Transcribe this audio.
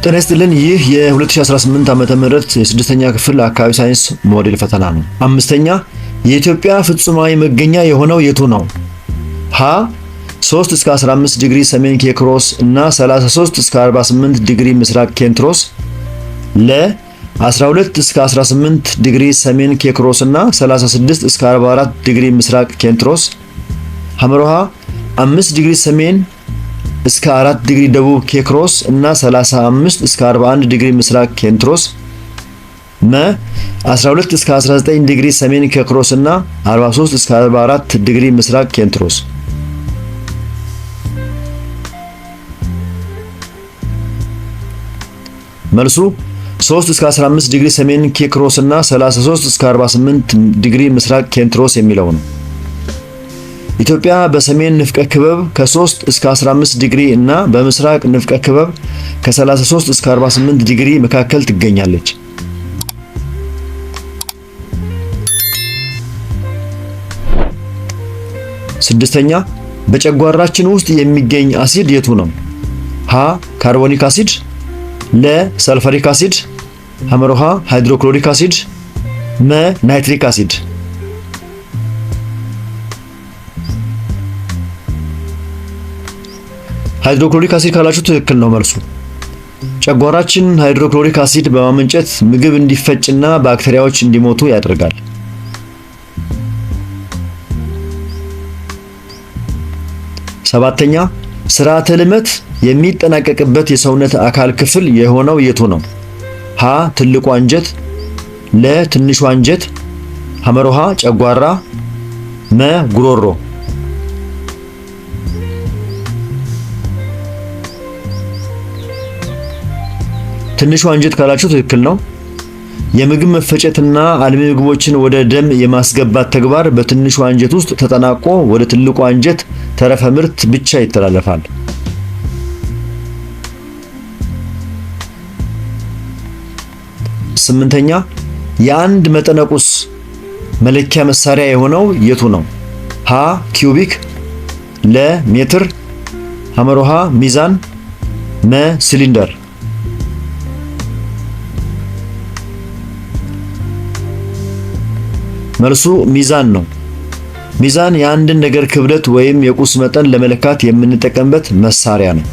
ጤና ይስጥልን። ይህ የ2018 ዓመተ ምህረት የስድስተኛ ክፍል አካባቢ ሳይንስ ሞዴል ፈተና ነው። አምስተኛ የኢትዮጵያ ፍጹማዊ መገኛ የሆነው የቱ ነው? ሀ 3 እስከ 15 ዲግሪ ሰሜን ኬክሮስ እና 33 እስከ 48 ዲግሪ ምስራቅ ኬንትሮስ፣ ለ 12 እስከ 18 ዲግሪ ሰሜን ኬክሮስ እና 36 እስከ 44 ዲግሪ ምስራቅ ኬንትሮስ፣ ሐመሮሃ 5 ዲግሪ ሰሜን እስከ 4 ዲግሪ ደቡብ ኬክሮስ እና 35 እስከ 41 ዲግሪ ምስራቅ ኬንትሮስ፣ መ 12 እስከ 19 ዲግሪ ሰሜን ኬክሮስ እና 43 እስከ 44 ዲግሪ ምስራቅ ኬንትሮስ። መልሱ 3 እስከ 15 ዲግሪ ሰሜን ኬክሮስ እና 33 እስከ 48 ዲግሪ ምስራቅ ኬንትሮስ የሚለው ነው። ኢትዮጵያ በሰሜን ንፍቀ ክበብ ከ3 እስከ 15 ዲግሪ እና በምስራቅ ንፍቀ ክበብ ከ33 እስከ 48 ዲግሪ መካከል ትገኛለች። ስድስተኛ በጨጓራችን ውስጥ የሚገኝ አሲድ የቱ ነው? ሀ ካርቦኒክ አሲድ፣ ለ ሰልፈሪክ አሲድ፣ ሐመሮሃ ሃይድሮክሎሪክ አሲድ፣ መ ናይትሪክ አሲድ። ሃይድሮክሎሪክ አሲድ ካላችሁ ትክክል ነው መልሱ። ጨጓራችን ሃይድሮክሎሪክ አሲድ በማመንጨት ምግብ እንዲፈጭና ባክቴሪያዎች እንዲሞቱ ያደርጋል። ሰባተኛ ስርዓተ ልመት የሚጠናቀቅበት የሰውነት አካል ክፍል የሆነው የቱ ነው? ሀ ትልቁ አንጀት፣ ለ ትንሹ አንጀት፣ ሐመሮሃ ጨጓራ፣ መ ጉሮሮ። ትንሹ አንጀት ካላችሁ ትክክል ነው። የምግብ መፈጨትና አልሚ ምግቦችን ወደ ደም የማስገባት ተግባር በትንሹ አንጀት ውስጥ ተጠናቆ ወደ ትልቁ አንጀት ተረፈ ምርት ብቻ ይተላለፋል። ስምንተኛ የአንድ መጠነ ቁስ መለኪያ መሳሪያ የሆነው የቱ ነው? ሀ ኪዩቢክ፣ ለ ሜትር፣ ሐመሮሃ ሚዛን፣ መ ሲሊንደር። መልሱ ሚዛን ነው። ሚዛን የአንድን ነገር ክብደት ወይም የቁስ መጠን ለመለካት የምንጠቀምበት መሳሪያ ነው።